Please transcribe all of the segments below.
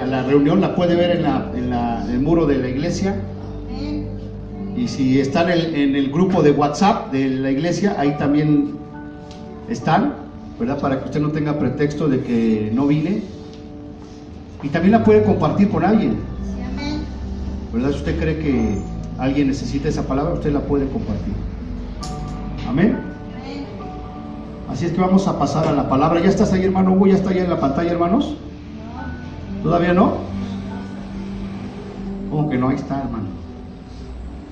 a la reunión, la puede ver en el muro de la iglesia. Y si están en el grupo de WhatsApp de la iglesia, ahí también están, ¿verdad? Para que usted no tenga pretexto de que no vine. Y también la puede compartir con alguien, ¿verdad? Si usted cree que alguien necesita esa palabra, usted la puede compartir. Amén. Así es que vamos a pasar a la palabra. ¿Ya estás ahí, hermano Hugo? ¿Ya está ahí en la pantalla, hermanos? ¿Todavía no? ¿Cómo que no? Ahí está, hermano.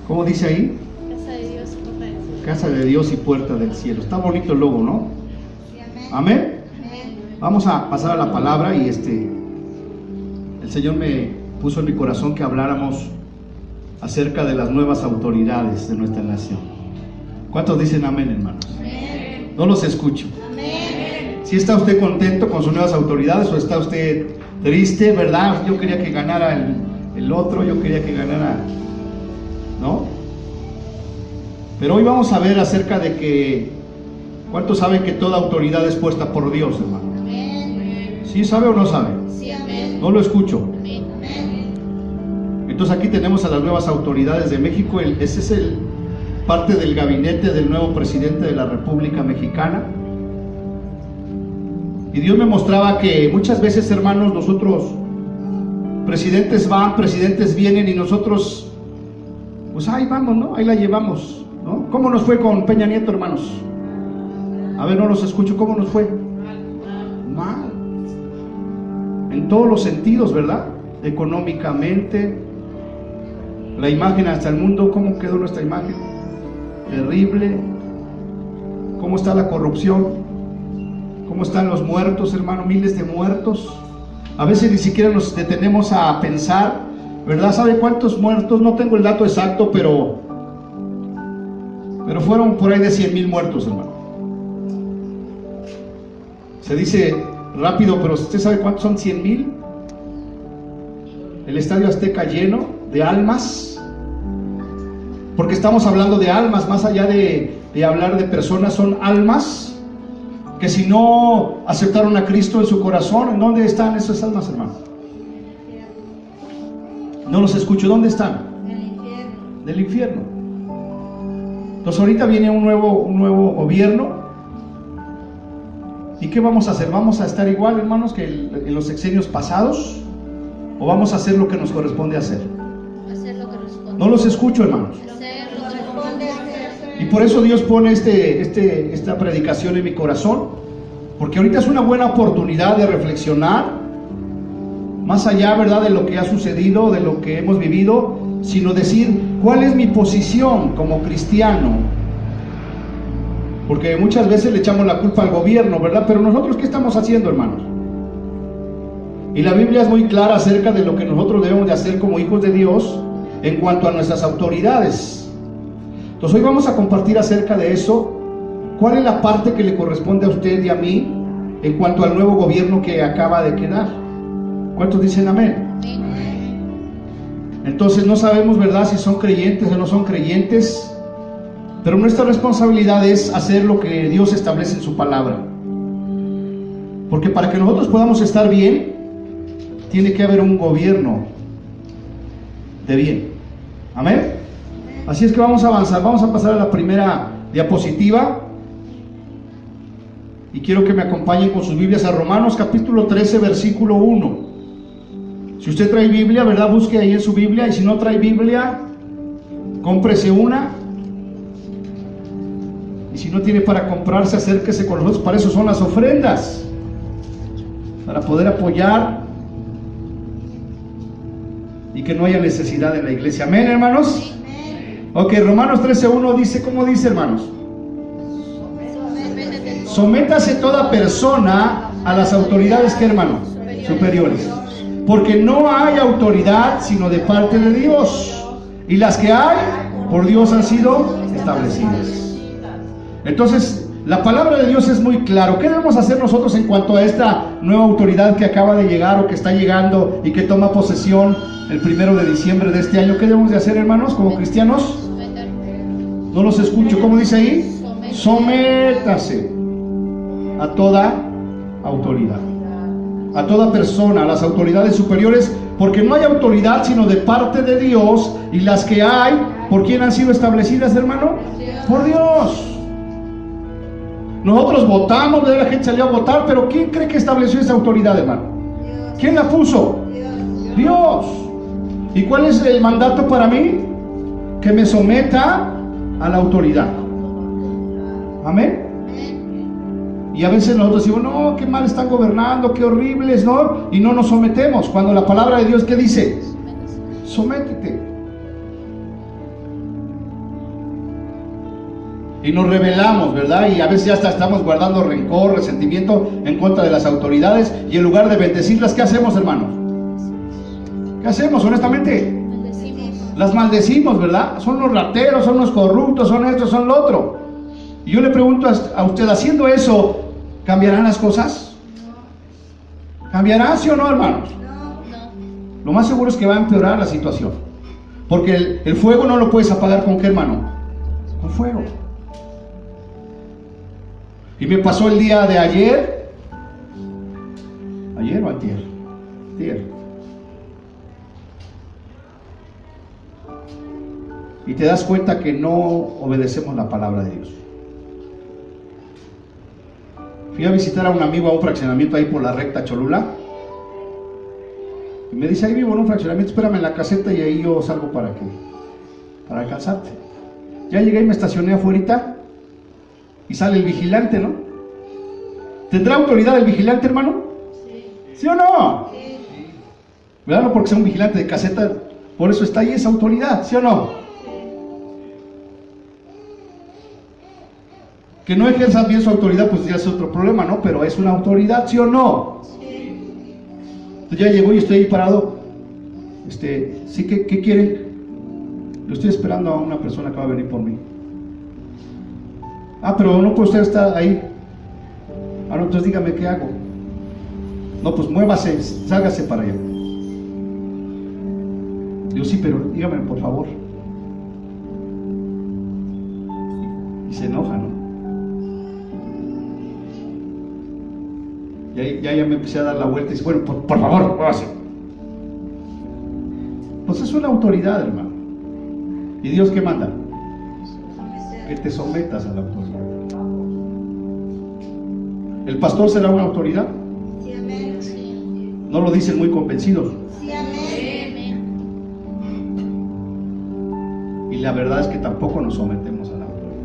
¿Cómo dice ahí? Casa de Dios y puerta del cielo. Casa de Dios y puerta del cielo. Está bonito el logo, ¿no? Amén. Vamos a pasar a la palabra y el Señor me puso en mi corazón que habláramos acerca de las nuevas autoridades de nuestra nación. ¿Cuántos dicen amén, hermanos? Amén. No los escucho. Amén. ¿Sí está usted contento con sus nuevas autoridades o está usted triste, verdad? Yo quería que ganara el otro, yo quería que ganara, ¿no? Pero hoy vamos a ver acerca de que, ¿cuántos saben que toda autoridad es puesta por Dios, hermano? Amén. ¿Sí sabe o no sabe? Sí, amén. No lo escucho. Amén. Entonces aquí tenemos a las nuevas autoridades de México. Ese es parte del gabinete del nuevo presidente de la República Mexicana. Y Dios me mostraba que muchas veces, hermanos, nosotros, presidentes van, presidentes vienen y nosotros, pues ahí vamos, ¿no? Ahí la llevamos, ¿no? ¿Cómo nos fue con Peña Nieto, hermanos? A ver, no los escucho. ¿Cómo nos fue? Mal. En todos los sentidos, ¿verdad? Económicamente, la imagen hasta el mundo, ¿cómo quedó nuestra imagen? Terrible. ¿Cómo está la corrupción? ¿Cómo están los muertos, hermano? Miles de muertos. A veces ni siquiera nos detenemos a pensar, ¿verdad? ¿Sabe cuántos muertos? No tengo el dato exacto, pero fueron por ahí de 100,000 muertos, hermano. Se dice rápido, pero ¿usted sabe cuántos son 100,000? El Estadio Azteca lleno de almas, porque estamos hablando de almas, más allá de hablar de personas, son almas que si no aceptaron a Cristo en su corazón, ¿en dónde están esas almas, hermano? No los escucho. ¿Dónde están? Del infierno. Entonces ahorita viene un nuevo gobierno. ¿Y qué vamos a hacer? ¿Vamos a estar igual, hermanos, que en los sexenios pasados? ¿O vamos a hacer lo que nos corresponde hacer? Hacer lo que responde. No los escucho, hermanos. Hacer lo que responde hacer. Y por eso Dios pone esta predicación en mi corazón, porque ahorita es una buena oportunidad de reflexionar, más allá, ¿verdad?, de lo que ha sucedido, de lo que hemos vivido, sino decir, ¿cuál es mi posición como cristiano? Porque muchas veces le echamos la culpa al gobierno, ¿verdad? Pero nosotros, ¿qué estamos haciendo, hermanos? Y la Biblia es muy clara acerca de lo que nosotros debemos de hacer como hijos de Dios en cuanto a nuestras autoridades. Entonces hoy vamos a compartir acerca de eso. ¿Cuál es la parte que le corresponde a usted y a mí en cuanto al nuevo gobierno que acaba de quedar? ¿Cuántos dicen amén? Entonces no sabemos, ¿verdad?, si son creyentes o no son creyentes. Pero nuestra responsabilidad es hacer lo que Dios establece en su palabra. Porque para que nosotros podamos estar bien, tiene que haber un gobierno de bien. ¿Amén? Así es que vamos a avanzar. Vamos a pasar a la primera diapositiva. Y quiero que me acompañen con sus Biblias a Romanos capítulo 13, versículo 1. Si usted trae Biblia, ¿verdad?, busque ahí en su Biblia. Y si no trae Biblia, cómprese una. Y si no tiene para comprarse, acérquese con nosotros. Para eso son las ofrendas, para poder apoyar y que no haya necesidad en la iglesia. Amén, hermanos. Ok, Romanos 13:1 dice, ¿cómo dice, hermanos? Sométase toda persona a las autoridades, ¿qué, hermano? Superiores. Porque no hay autoridad sino de parte de Dios, y las que hay por Dios han sido establecidas. Entonces, la palabra de Dios es muy claro. ¿Qué debemos hacer nosotros en cuanto a esta nueva autoridad que acaba de llegar o que está llegando y que toma posesión el 1 de diciembre de este año? ¿Qué debemos de hacer, hermanos, como cristianos? No los escucho. ¿Cómo dice ahí? Sométase a toda autoridad. a toda persona, a las autoridades superiores, porque no hay autoridad sino de parte de Dios, y las que hay, ¿por quién han sido establecidas, hermano? Por Dios. Nosotros votamos, la gente salió a votar, pero ¿quién cree que estableció esa autoridad, hermano? ¿Quién la puso? Dios. ¿Y cuál es el mandato para mí? Que me someta a la autoridad. Amén. Y a veces nosotros decimos, no, qué mal están gobernando, qué horribles, ¿no? Y no nos sometemos, cuando la palabra de Dios, ¿qué dice? Sométete. Y nos rebelamos, ¿verdad? Y a veces ya hasta estamos guardando rencor, resentimiento en contra de las autoridades, y en lugar de bendecirlas, ¿qué hacemos, hermanos? ¿Qué hacemos, honestamente? Las maldecimos, ¿verdad? Son los rateros, son los corruptos, son esto, son lo otro. Y yo le pregunto a usted, haciendo eso, ¿cambiarán las cosas? ¿Cambiarán, sí o no, hermanos? No. Lo más seguro es que va a empeorar la situación, porque el fuego no lo puedes apagar ¿con qué, hermano? Con fuego. Y me pasó el día de ayer o antier, y te das cuenta que no obedecemos la palabra de Dios. Fui a visitar a un amigo a un fraccionamiento ahí por la recta Cholula, y me dice, ahí vivo en un fraccionamiento, espérame en la caseta y ahí yo salgo para alcanzarte. Ya llegué y me estacioné afuera y sale el vigilante, ¿no? ¿Tendrá autoridad el vigilante, hermano? ¿Sí o no? ¿Verdad? No porque sea un vigilante de caseta, por eso está ahí esa autoridad, ¿sí o no? Que no ejerzan bien su autoridad, pues ya es otro problema, ¿no? Pero es una autoridad, ¿sí o no? Entonces ya llegó y estoy ahí parado. ¿Sí? ¿Qué quieren? Yo estoy esperando a una persona que va a venir por mí. Pero no puede usted estar ahí. No, entonces dígame qué hago. No, pues muévase, sálgase para allá. Digo, sí, pero dígame por favor. Y se enoja, ¿no? Y ya me empecé a dar la vuelta y dice, bueno, por favor, muévase. Pues es una autoridad, hermano. ¿Y Dios qué manda? Que te sometas a la autoridad. ¿El pastor será una autoridad? Sí, amén. Sí. No lo dicen muy convencidos. Sí, amén. Y la verdad es que tampoco nos sometemos a la autoridad.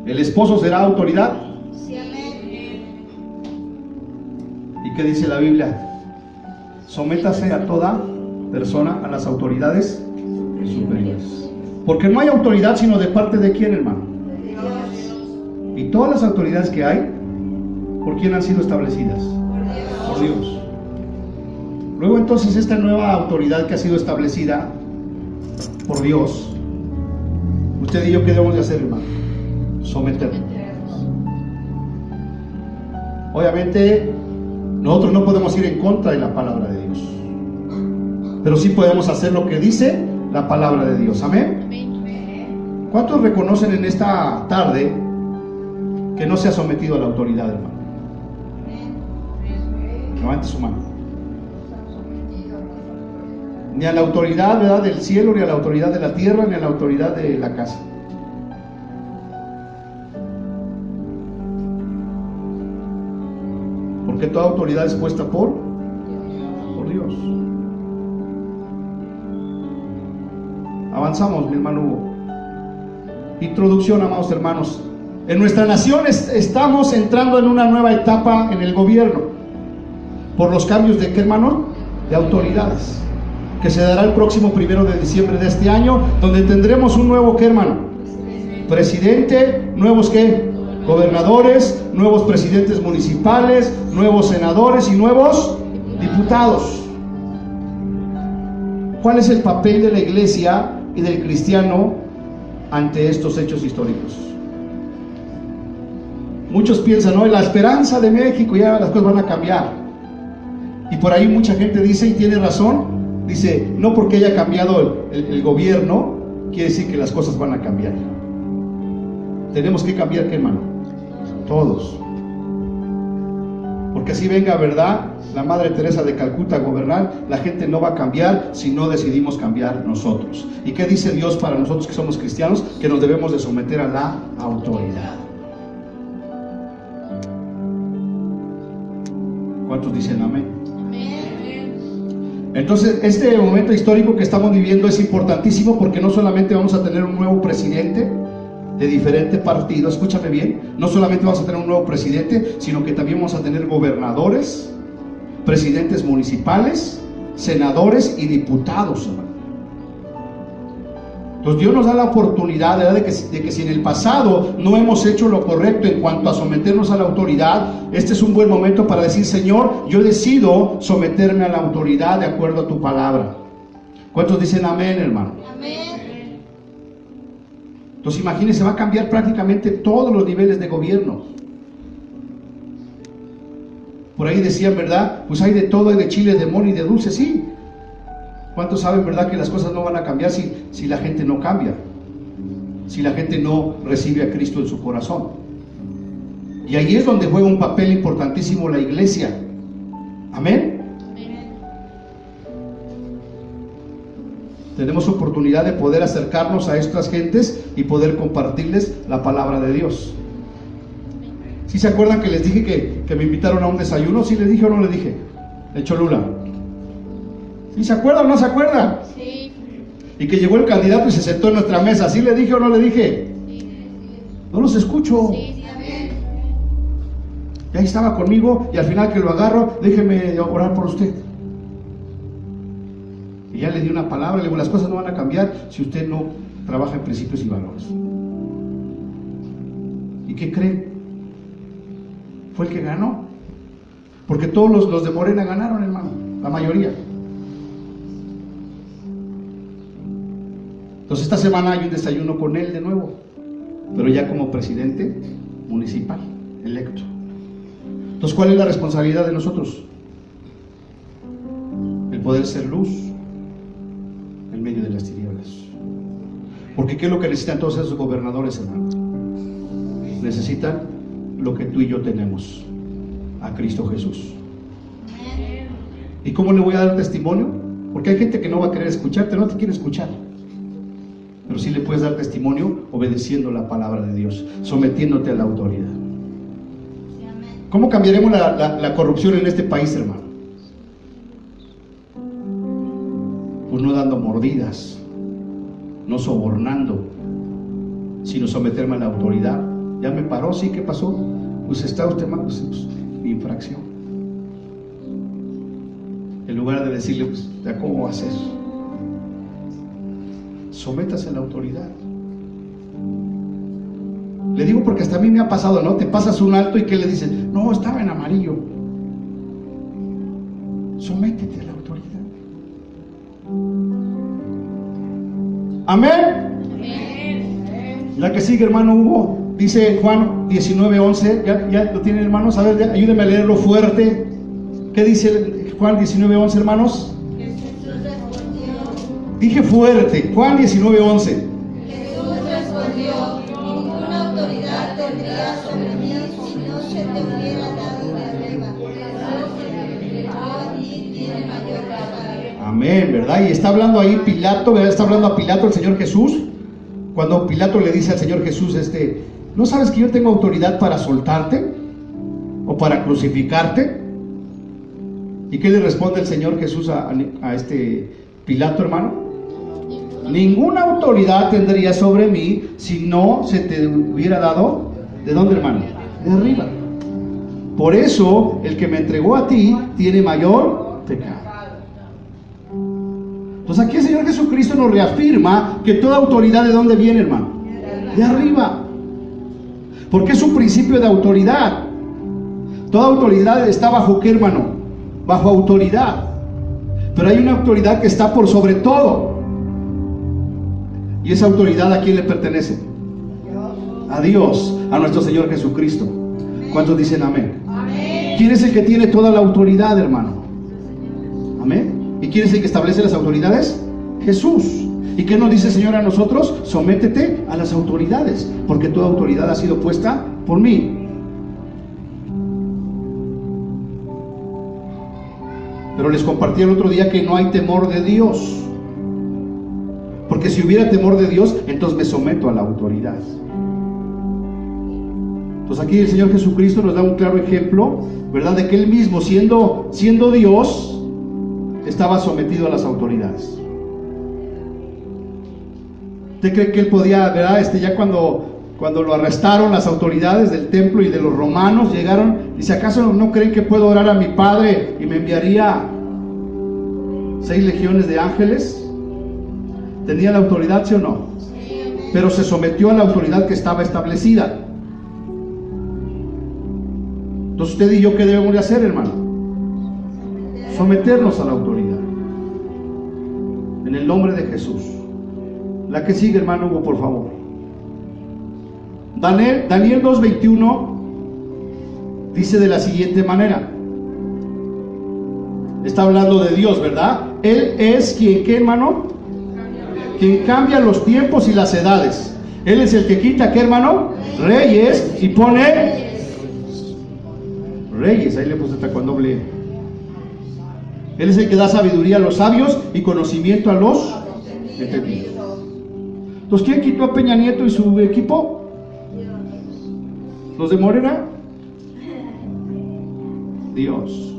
¿El esposo será autoridad? Sí, amén. ¿Y qué dice la Biblia? Sométase a toda persona a las autoridades superiores. Porque no hay autoridad sino de parte de quién, hermano. Y todas las autoridades que hay, ¿por quién han sido establecidas? Por Dios. Luego entonces esta nueva autoridad que ha sido establecida por Dios, usted y yo, ¿qué debemos de hacer, hermano? Someternos. Obviamente nosotros no podemos ir en contra de la palabra de Dios, pero sí podemos hacer lo que dice la palabra de Dios. Amén. ¿Cuántos reconocen en esta tarde que no se ha sometido a la autoridad, hermano? Levante su mano. Ni a la autoridad, ¿verdad?, del cielo, ni a la autoridad de la tierra, ni a la autoridad de la casa. Porque toda autoridad es puesta por Dios. Avanzamos, mi hermano Hugo. Introducción, amados hermanos. En nuestra nación estamos entrando en una nueva etapa en el gobierno por los cambios de, ¿qué, hermano? De autoridades, que se dará el próximo 1 de diciembre de este año, donde tendremos un nuevo, ¿qué, hermano? Presidente, nuevos, ¿qué? Gobernadores, nuevos presidentes municipales, nuevos senadores y nuevos diputados. ¿Cuál es el papel de la iglesia y del cristiano ante estos hechos históricos? Muchos piensan, no, la esperanza de México, ya las cosas van a cambiar. Y por ahí mucha gente dice, y tiene razón, dice, no porque haya cambiado el gobierno, quiere decir que las cosas van a cambiar. Tenemos que cambiar, ¿qué, hermano? Todos. Porque así venga, ¿verdad?, la Madre Teresa de Calcuta a gobernar, la gente no va a cambiar si no decidimos cambiar nosotros. ¿Y qué dice Dios para nosotros que somos cristianos? Que nos debemos de someter a la autoridad. ¿Cuántos dicen amén? Entonces, este momento histórico que estamos viviendo es importantísimo, porque no solamente vamos a tener un nuevo presidente de diferente partido, escúchame bien, no solamente vamos a tener un nuevo presidente, sino que también vamos a tener gobernadores, presidentes municipales, senadores y diputados, hermano. Entonces Dios nos da la oportunidad, ¿verdad?, de que si en el pasado no hemos hecho lo correcto en cuanto a someternos a la autoridad, este es un buen momento para decir: Señor, yo decido someterme a la autoridad de acuerdo a tu palabra. ¿Cuántos dicen amén, hermano? Amén. Entonces imagínense, va a cambiar prácticamente todos los niveles de gobierno. Por ahí decían, ¿verdad?, pues hay de todo, hay de chile, de mole y de dulce. Sí. ¿Cuántos saben, verdad, que las cosas no van a cambiar si la gente no cambia? Si la gente no recibe a Cristo en su corazón. Y ahí es donde juega un papel importantísimo la iglesia. Amén. Tenemos oportunidad de poder acercarnos a estas gentes y poder compartirles la palabra de Dios. ¿Sí se acuerdan que les dije que me invitaron a un desayuno? ¿Sí les dije o no les dije? En Cholula. ¿Sí se acuerdan o no se acuerdan? Sí. Y que llegó el candidato y se sentó en nuestra mesa. ¿Sí le dije o no le dije? No los escucho. Sí. Amén. Y ahí estaba conmigo, y al final que lo agarro: déjeme orar por usted. Y ya le di una palabra, le digo: las cosas no van a cambiar si usted no trabaja en principios y valores. ¿Y qué creen? Fue el que ganó. Porque todos los de Morena ganaron, hermano, la mayoría. Entonces esta semana hay un desayuno con él de nuevo, pero ya como presidente municipal electo. Entonces, ¿cuál es la responsabilidad de nosotros? El poder ser luz en medio de las tinieblas. Porque ¿qué es lo que necesitan todos esos gobernadores, hermano? Necesitan lo que tú y yo tenemos: a Cristo Jesús. ¿Y cómo le voy a dar testimonio? Porque hay gente que no va a querer escucharte, no te quiere escuchar. Pero sí le puedes dar testimonio obedeciendo la palabra de Dios, sometiéndote a la autoridad. ¿Cómo cambiaremos la corrupción en este país, hermano? Pues no dando mordidas, no sobornando, sino someterme a la autoridad. Ya me paró, sí, ¿qué pasó? Pues está usted mal, pues, infracción. En lugar de decirle, pues, ¿ya cómo va a ser? Sométase a la autoridad. Le digo porque hasta a mí me ha pasado, ¿no? Te pasas un alto y ¿qué le dices? No, estaba en amarillo. Sométete a la autoridad. Amén. Amén. La que sigue, hermano Hugo, dice Juan 19:11. ¿Ya lo tienen, hermanos? A ver, ayúdenme a leerlo fuerte. ¿Qué dice Juan 19:11, hermanos? Jesús respondió. Dije fuerte, Juan 19:11. Jesús respondió: ninguna autoridad tendría sobre mí si no se te hubiera dado de arriba. Y tiene mayor razón. Amén, ¿verdad? Y está hablando ahí Pilato, ¿verdad? Está hablando a Pilato el Señor Jesús. Cuando Pilato le dice al Señor Jesús, ¿no sabes que yo tengo autoridad para soltarte? ¿O para crucificarte? ¿Y qué le responde el Señor Jesús a Pilato, hermano? Ninguna autoridad tendría sobre mí si no se te hubiera dado, ¿de dónde, hermano? De arriba. Por eso el que me entregó a ti tiene mayor pecado. Entonces aquí el Señor Jesucristo nos reafirma que toda autoridad, ¿de dónde viene, hermano? De arriba. Porque es un principio de autoridad. Toda autoridad está bajo ¿qué, hermano? Bajo autoridad. Pero hay una autoridad que está por sobre todo. ¿Y esa autoridad a quién le pertenece? A Dios, a nuestro Señor Jesucristo. ¿Cuántos dicen amén? Amén. ¿Quién es el que tiene toda la autoridad, hermano? Amén. ¿Y quién es el que establece las autoridades? Jesús. ¿Y qué nos dice el Señor a nosotros? Sométete a las autoridades, porque toda autoridad ha sido puesta por mí. Pero les compartí el otro día que no hay temor de Dios. Porque si hubiera temor de Dios, entonces me someto a la autoridad. Entonces aquí el Señor Jesucristo nos da un claro ejemplo, ¿verdad? De que Él mismo, siendo Dios, estaba sometido a las autoridades. ¿Usted cree que Él podía, verdad? Ya cuando lo arrestaron las autoridades del templo y de los romanos, llegaron, dice, ¿acaso no creen que puedo orar a mi Padre y me enviaría 6 legiones de ángeles? ¿Tenía la autoridad, sí o no? Pero se sometió a la autoridad que estaba establecida. Entonces usted y yo, ¿qué debemos de hacer, hermano? Someternos a la autoridad. En el nombre de Jesús. La que sigue, hermano Hugo, por favor. Daniel 2:21 dice de la siguiente manera. Está hablando de Dios, ¿verdad? Él es quien, ¿qué, hermano? Quien cambia los tiempos y las edades. Él es el que quita, ¿qué, hermano? Reyes, y pone reyes. Ahí le puse hasta con doble. Él es el que da sabiduría a los sabios y conocimiento a los entendidos. Entonces, ¿quién quitó a Peña Nieto y su equipo? ¿Los de Morena? Dios.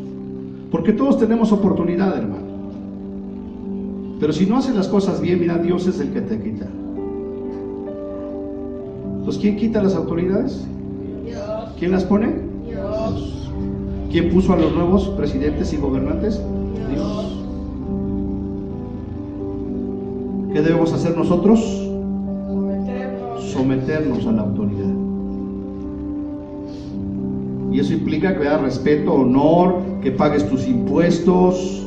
Porque todos tenemos oportunidad, hermano. Pero si no haces las cosas bien, mira, Dios es el que te quita. Entonces, ¿quién quita las autoridades? Dios. ¿Quién las pone? Dios. ¿Quién puso a los nuevos presidentes y gobernantes? Dios. ¿Qué debemos hacer nosotros? Someternos a la autoridad. Y eso implica que haya respeto, honor, que pagues tus impuestos,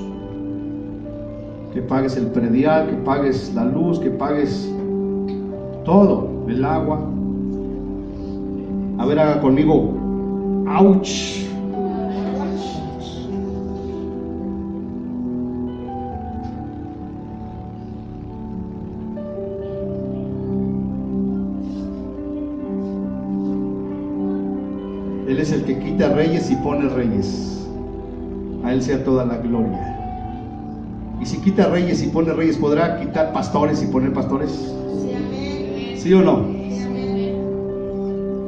que pagues el predial, que pagues la luz, que pagues todo, el agua. A ver, haga conmigo, ¡ouch! Él es el que quita reyes y pone reyes. A Él sea toda la gloria. Y si quita reyes y pone reyes, ¿podrá quitar pastores y poner pastores? ¿Sí o no?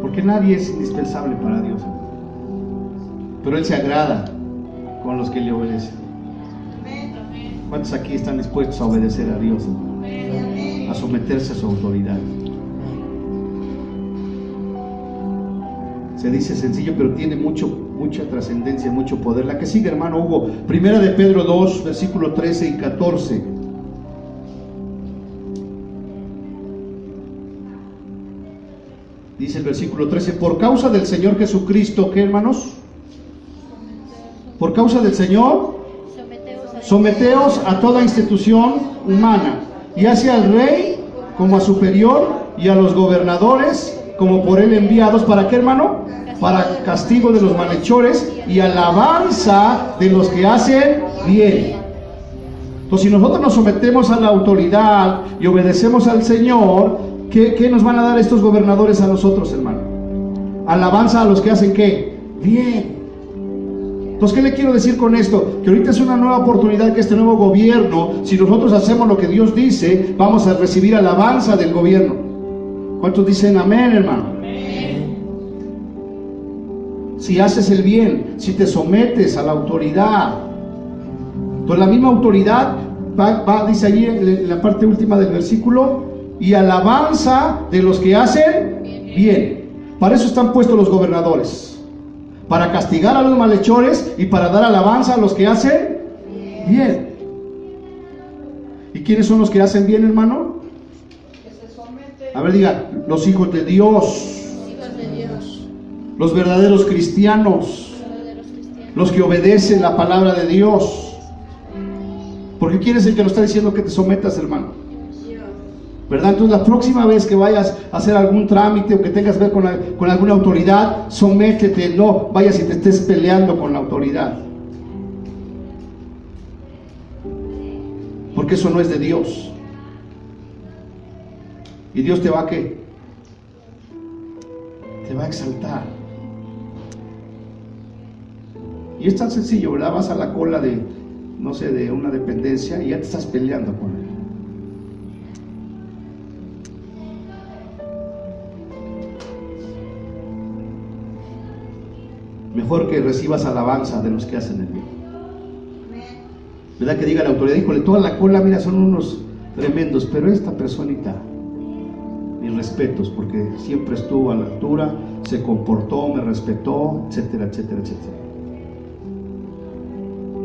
Porque nadie es indispensable para Dios. Pero Él se agrada con los que le obedecen. ¿Cuántos aquí están dispuestos a obedecer a Dios? A someterse a su autoridad. Se dice sencillo, pero tiene mucha trascendencia, mucho poder. La que sigue, hermano Hugo, primera de Pedro 2, versículo 13 y 14. Dice el versículo 13, por causa del Señor Jesucristo, ¿qué, hermanos? Por causa del Señor, someteos a toda institución humana, ya sea al rey como a superior, y a los gobernadores como por Él enviados. ¿Para qué, hermano? Para castigo de los malhechores y alabanza de los que hacen bien. Entonces, si nosotros nos sometemos a la autoridad y obedecemos al Señor, ¿qué nos van a dar estos gobernadores a nosotros, hermano? Alabanza a los que hacen ¿qué? Bien. Entonces, ¿qué le quiero decir con esto? Que ahorita es una nueva oportunidad, que este nuevo gobierno, si nosotros hacemos lo que Dios dice, vamos a recibir alabanza del gobierno. ¿Cuántos dicen amén, hermano? Si haces el bien, si te sometes a la autoridad, pues la misma autoridad dice allí en la parte última del versículo, y alabanza de los que hacen bien. Para eso están puestos los gobernadores, para castigar a los malhechores y para dar alabanza a los que hacen bien. ¿Y quiénes son los que hacen bien, hermano? A ver, diga, los hijos de Dios. Los verdaderos cristianos, los que obedecen la palabra de Dios. Porque ¿quién es el que nos está diciendo que te sometas, hermano? ¿Verdad? Entonces, la próxima vez que vayas a hacer algún trámite o que tengas que ver con alguna autoridad, sométete, no vayas y te estés peleando con la autoridad. Porque eso no es de Dios. Y Dios te va a ¿qué? Te va a exaltar. Y es tan sencillo, ¿verdad? Vas a la cola de no sé, de una dependencia y ya te estás peleando con él. Mejor que recibas alabanza de los que hacen el bien. ¿Verdad? Que diga la autoridad, híjole, toda la cola, mira, son unos tremendos, pero esta personita, mis respetos, porque siempre estuvo a la altura, se comportó, me respetó, etcétera, etcétera, etcétera.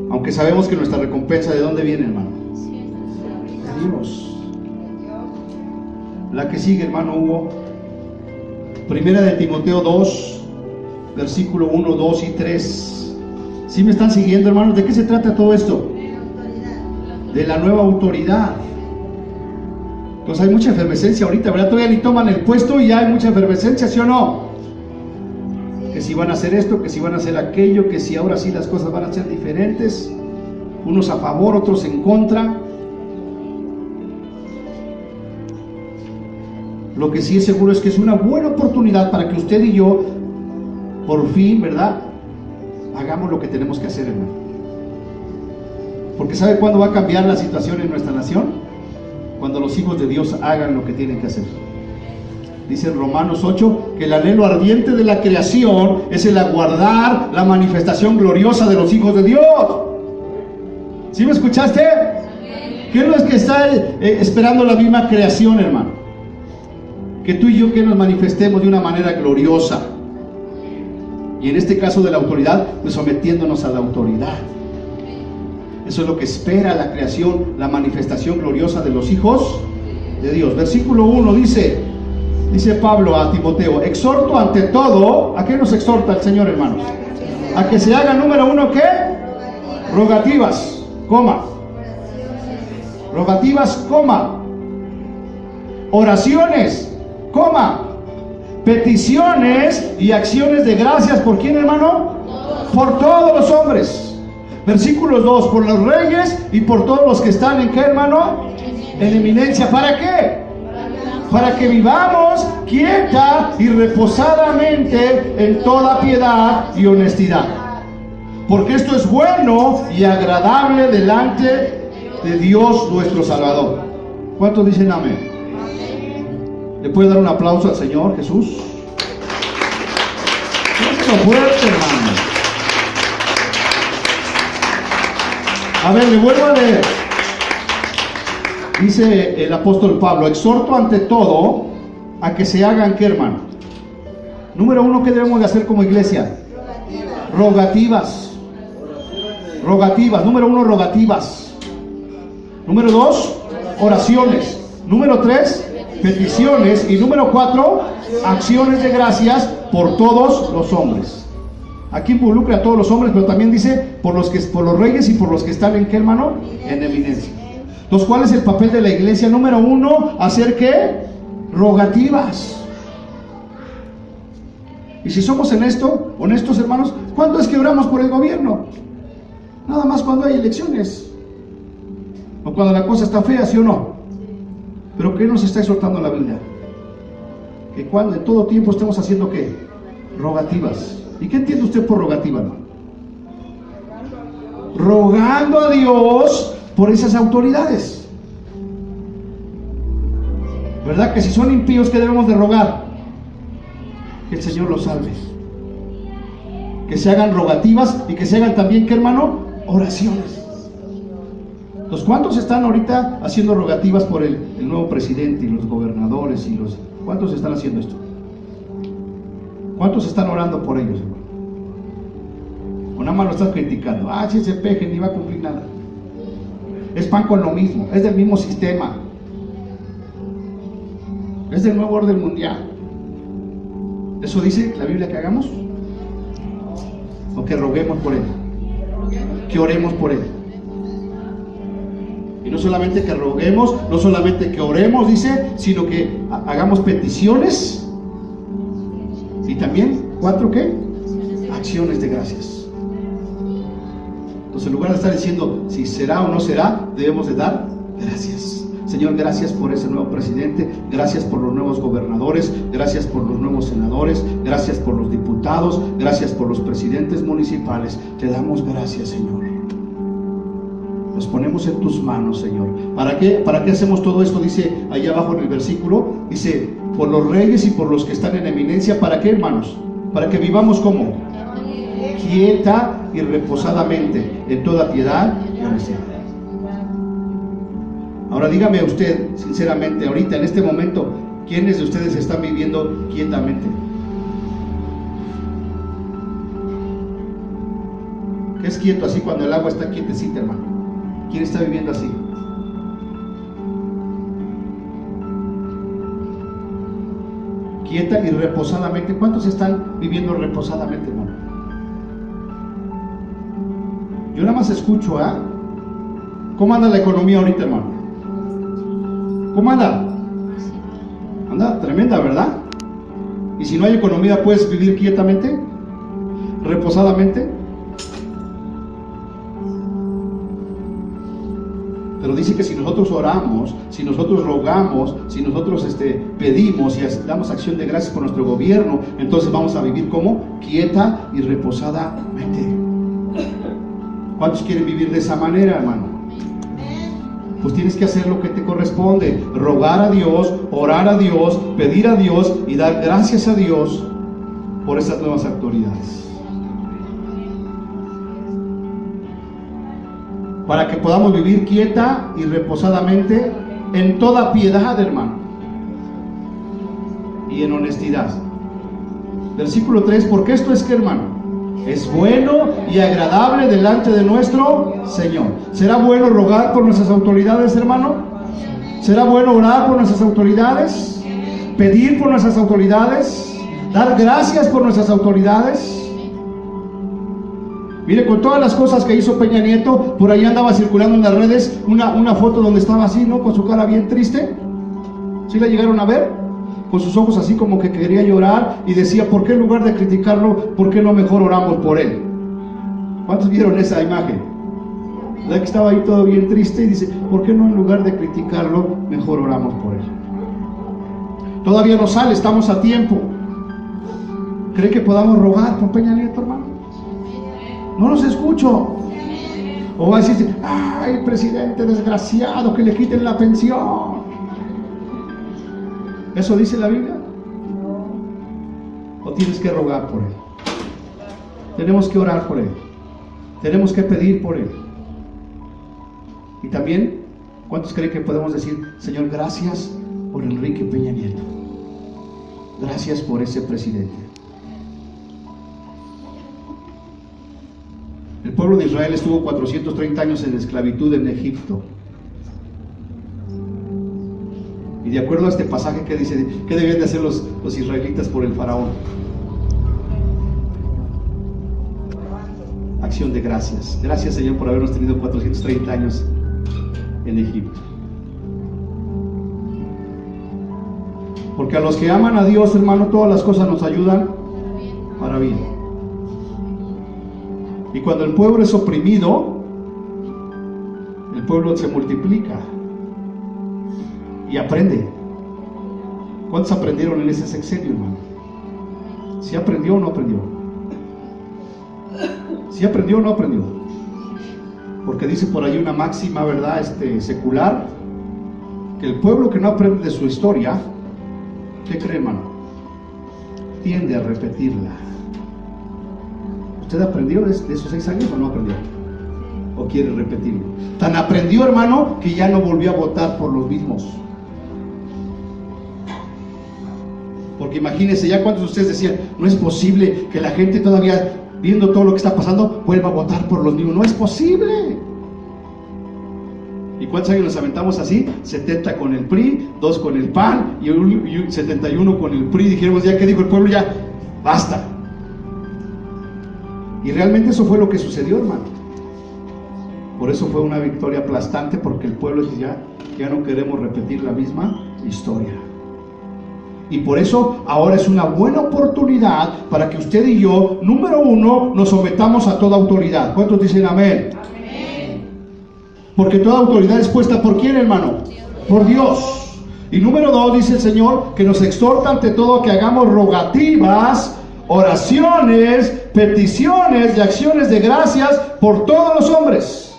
Aunque sabemos que nuestra recompensa, ¿de dónde viene, hermano? De Dios. La que sigue, hermano Hugo, Primera de Timoteo 2, versículo 1, 2 y 3. ¿Sí me están siguiendo, hermanos? ¿De qué se trata todo esto? De la nueva autoridad. Entonces hay mucha efervescencia ahorita, ¿verdad? Todavía ni toman el puesto y ya hay mucha efervescencia, ¿sí o no? Que si van a hacer esto, que si van a hacer aquello, que si ahora sí las cosas van a ser diferentes, unos a favor, otros en contra. Lo que sí es seguro es que es una buena oportunidad para que usted y yo, por fin, ¿verdad?, hagamos lo que tenemos que hacer, hermano. Porque ¿sabe cuándo va a cambiar la situación en nuestra nación? Cuando los hijos de Dios hagan lo que tienen que hacer. Dice en Romanos 8 que el anhelo ardiente de la creación es el aguardar la manifestación gloriosa de los hijos de Dios. ¿Sí me escuchaste? ¿Qué es lo que está esperando la misma creación, hermano? Que tú y yo que nos manifestemos de una manera gloriosa. Y en este caso de la autoridad, pues sometiéndonos a la autoridad. Eso es lo que espera la creación, la manifestación gloriosa de los hijos de Dios. Versículo 1 dice Pablo a Timoteo: exhorto ante todo. ¿A qué nos exhorta el Señor, hermanos? A que se haga, número 1, ¿qué? Rogativas, coma. Rogativas, coma. Oraciones, coma. Peticiones y acciones de gracias. ¿Por quién, hermano? Por todos los hombres. Versículos 2: por los reyes y por todos los que están en, ¿qué, hermano? En eminencia. ¿Para qué? Para que vivamos quieta y reposadamente en toda piedad y honestidad, porque esto es bueno y agradable delante de Dios nuestro Salvador. ¿Cuántos dicen amén? ¿Le puede dar un aplauso al Señor Jesús? Esto fuerte, hermano. A ver, le vuelvo a leer. Dice el apóstol Pablo: exhorto ante todo a que se hagan, ¿qué, hermano? Número 1, ¿qué debemos de hacer como iglesia? Rogativas. Rogativas. Número 1, rogativas. Número 2, oraciones. Número 3, peticiones. Y número 4, acciones de gracias por todos los hombres. Aquí involucra a todos los hombres, pero también dice por los reyes y por los que están en, ¿qué, hermano? En eminencia. Entonces, ¿cuál es el papel de la iglesia? Número 1, hacer, ¿qué? Rogativas. Y si somos honestos, hermanos, ¿cuándo es que oramos por el gobierno? Nada más cuando hay elecciones, o cuando la cosa está fea, ¿sí o no? Pero ¿qué nos está exhortando la Biblia? Que cuando en todo tiempo estemos haciendo, ¿qué? Rogativas. ¿Y qué entiende usted por rogativa, hermano? Rogando a Dios por esas autoridades. ¿Verdad que si son impíos, qué debemos de rogar? Que el Señor los salve. Que se hagan rogativas y que se hagan también, ¿qué, hermano? Oraciones. Entonces, ¿cuántos están ahorita haciendo rogativas por el nuevo presidente y los gobernadores y los... ¿Cuántos están haciendo esto? ¿Cuántos están orando por ellos, hermano? O nada más lo estás criticando. Si ese peje ni va a cumplir nada. Es pan con lo mismo, es del mismo sistema, es del nuevo orden mundial. ¿Eso dice la Biblia que hagamos? ¿O que roguemos por él? Que oremos por él. Y no solamente que roguemos, no solamente que oremos, dice, sino que hagamos peticiones. Y también, 4, ¿qué? Acciones de gracias. Entonces, en lugar de estar diciendo si será o no será, debemos de dar gracias. Señor, gracias por ese nuevo presidente, gracias por los nuevos gobernadores, gracias por los nuevos senadores, gracias por los diputados, gracias por los presidentes municipales. Te damos gracias, Señor. Los ponemos en tus manos, Señor. ¿Para qué hacemos todo esto? Dice allá abajo en el versículo, dice, por los reyes y por los que están en eminencia. ¿Para qué, hermanos? Para que vivamos como quieta y reposadamente en toda piedad y honestidad. Ahora dígame usted, sinceramente, ahorita, en este momento, ¿quiénes de ustedes están viviendo quietamente? ¿Qué es quieto? Así cuando el agua está quietecita, hermano. ¿Quién está viviendo así? Quieta y reposadamente. ¿Cuántos están viviendo reposadamente, hermano? Yo nada más escucho, ¿ah? ¿Cómo anda la economía ahorita, hermano? ¿Cómo anda? Anda tremenda, ¿verdad? Y si no hay economía, ¿puedes vivir quietamente? ¿Reposadamente? Pero dice que si nosotros oramos, si nosotros rogamos, si nosotros pedimos y damos acción de gracias por nuestro gobierno, entonces vamos a vivir como quieta y reposadamente. ¿Cuántos quieren vivir de esa manera, hermano? Pues tienes que hacer lo que te corresponde: rogar a Dios, orar a Dios, pedir a Dios y dar gracias a Dios por esas nuevas autoridades, para que podamos vivir quieta y reposadamente en toda piedad, hermano, y en honestidad. Versículo 3, porque esto es que, hermano, es bueno y agradable delante de nuestro Señor. ¿Será bueno rogar por nuestras autoridades, hermano? ¿Será bueno orar por nuestras autoridades? ¿Pedir por nuestras autoridades? ¿Dar gracias por nuestras autoridades? Mire, con todas las cosas que hizo Peña Nieto, por ahí andaba circulando en las redes una foto donde estaba así, ¿no? Con su cara bien triste. ¿Sí la llegaron a ver? Con sus ojos así como que quería llorar y decía, ¿por qué en lugar de criticarlo, por qué no mejor oramos por él? ¿Cuántos vieron esa imagen? ¿Verdad que estaba ahí todo bien triste? Y dice, ¿por qué no en lugar de criticarlo, mejor oramos por él? Todavía no sale, estamos a tiempo. ¿Cree que podamos rogar por Peña Nieto, hermano? No los escucho. O va a decir, ay, presidente desgraciado, que le quiten la pensión. ¿Eso dice la Biblia? ¿O tienes que rogar por él? Tenemos que orar por él. Tenemos que pedir por él. Y también, ¿cuántos creen que podemos decir, Señor, gracias por Enrique Peña Nieto? Gracias por ese presidente. El pueblo de Israel estuvo 430 años en esclavitud en Egipto. Y de acuerdo a este pasaje, ¿qué dice? ¿Qué debían de hacer los israelitas por el faraón? Acción de gracias. Gracias, Señor, por habernos tenido 430 años en Egipto. Porque a los que aman a Dios, hermano, todas las cosas nos ayudan para bien. Y cuando el pueblo es oprimido, el pueblo se multiplica y aprende. ¿Cuántos aprendieron en ese sexenio, hermano? ¿Sí aprendió o no aprendió? ¿Sí aprendió o no aprendió? Porque dice por ahí una máxima, ¿verdad? Secular, que el pueblo que no aprende de su historia, ¿qué cree, hermano? Tiende a repetirla. ¿Usted aprendió de esos 6 años o no aprendió? ¿O quiere repetirlo? Tan aprendió, hermano, que ya no volvió a votar por los mismos. Porque imagínense, ya cuántos de ustedes decían, no es posible que la gente todavía, viendo todo lo que está pasando, vuelva a votar por los mismos. No es posible. ¿Y cuántos años nos aventamos así? 70 con el PRI, 2 con el PAN y 71 con el PRI. Dijimos, ya que dijo el pueblo, ya basta. Y realmente eso fue lo que sucedió, hermano. Por eso fue una victoria aplastante, porque el pueblo dice, ya no queremos repetir la misma historia. Y por eso ahora es una buena oportunidad para que usted y yo, número 1, nos sometamos a toda autoridad. ¿Cuántos dicen amén? Amén. Porque toda autoridad es puesta ¿por quién, hermano? Por Dios. Y número 2, dice el Señor, que nos exhorta ante todo a que hagamos rogativas, oraciones, peticiones y acciones de gracias por todos los hombres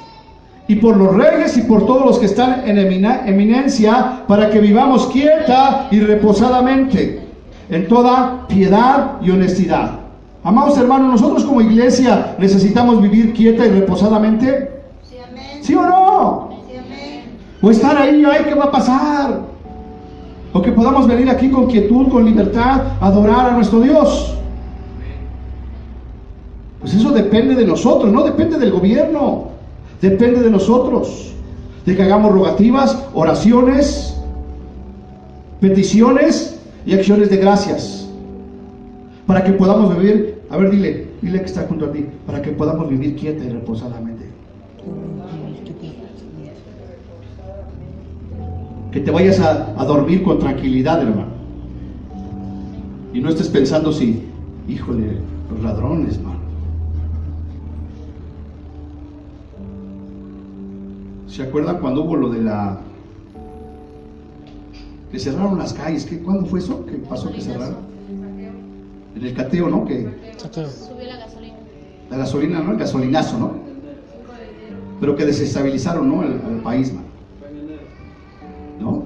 y por los reyes y por todos los que están en eminencia, para que vivamos quieta y reposadamente, en toda piedad y honestidad. Amados hermanos, nosotros como iglesia necesitamos vivir quieta y reposadamente. Sí, amén. ¿Sí o no? Sí, amén. O estar ahí, ay, ¿qué va a pasar? O que podamos venir aquí con quietud, con libertad, a adorar a nuestro Dios. Pues eso depende de nosotros, no depende del gobierno. Depende de nosotros, de que hagamos rogativas, oraciones, peticiones y acciones de gracias, para que podamos vivir, a ver, dile que está junto a ti, para que podamos vivir quieta y reposadamente. Que te vayas a dormir con tranquilidad, hermano, y no estés pensando si, híjole, los ladrones, hermano. ¿Se acuerdan cuando hubo lo de que cerraron las calles? ¿Cuándo fue eso? ¿Qué pasó que cerraron? En el cateo, ¿no? Que subió la gasolina. La gasolina, ¿no? El gasolinazo, ¿no? Pero que desestabilizaron, ¿no? El país, ¿no?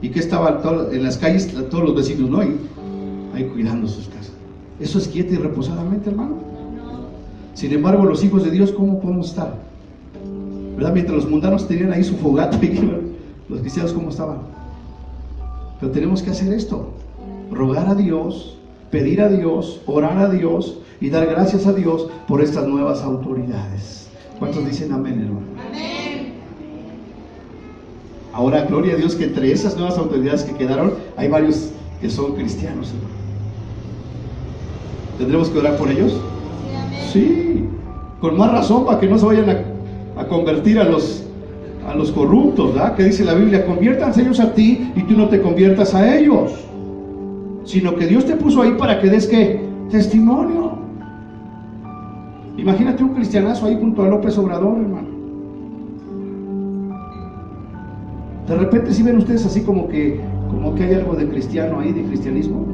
Y que estaban en las calles todos los vecinos, ¿no? Ahí cuidando sus casas. ¿Eso es quieta y reposadamente, hermano? Sin embargo, los hijos de Dios, ¿cómo podemos estar? ¿Verdad? Mientras los mundanos tenían ahí su fogata, los cristianos ¿cómo estaban? Pero tenemos que hacer esto: rogar a Dios, pedir a Dios, orar a Dios y dar gracias a Dios por estas nuevas autoridades. ¿Cuántos dicen amén, hermano? Amén. Ahora, gloria a Dios que entre esas nuevas autoridades que quedaron, hay varios que son cristianos, hermano. ¿Tendremos que orar por ellos? Sí, amén. Sí, con más razón, para que no se vayan a convertir a los corruptos, ¿verdad? Que dice la Biblia: conviértanse ellos a ti y tú no te conviertas a ellos, sino que Dios te puso ahí para que des ¿qué? Testimonio. Imagínate un cristianazo ahí junto a López Obrador, hermano. De repente si ven ustedes así como que hay algo de cristiano ahí, de cristianismo,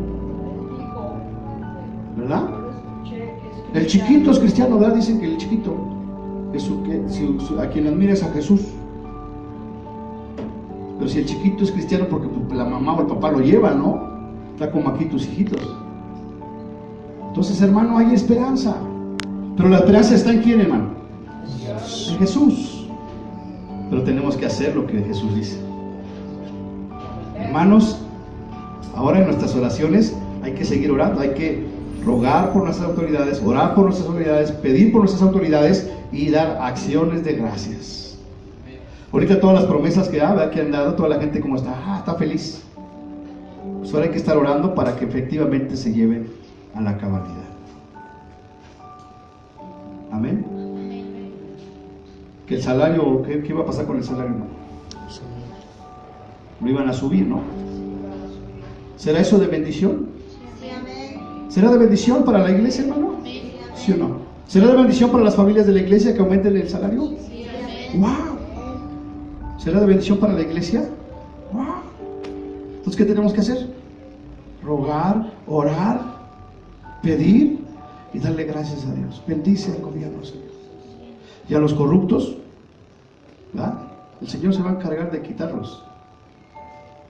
¿verdad? El chiquito es cristiano, ¿verdad? Dicen que el chiquito a quien admira es a Jesús. Pero si el chiquito es cristiano porque la mamá o el papá lo lleva, ¿no? Está como aquí tus hijitos. Entonces, hermano, hay esperanza. Pero la esperanza está en ¿quién, hermano? En Jesús. Pero tenemos que hacer lo que Jesús dice. Hermanos, ahora en nuestras oraciones hay que seguir orando, hay que rogar por nuestras autoridades, orar por nuestras autoridades, pedir por nuestras autoridades y dar acciones de gracias. Ahorita todas las promesas que han dado, toda la gente como está feliz. Pues ahora hay que estar orando para que efectivamente se lleven a la cabalidad. Amén. Que el salario, ¿qué iba a pasar con el salario? Lo iban a subir, ¿no? ¿Será eso de bendición? Sí, amén. ¿Será de bendición para la iglesia, hermano? ¿Sí o no? ¿Será de bendición para las familias de la iglesia que aumenten el salario? Sí, amén. ¡Wow! ¿Será de bendición para la iglesia? ¡Wow! Entonces, ¿qué tenemos que hacer? Rogar, orar, pedir y darle gracias a Dios. Bendice al gobierno, Señor. Y a los corruptos, ¿verdad? El Señor se va a encargar de quitarlos.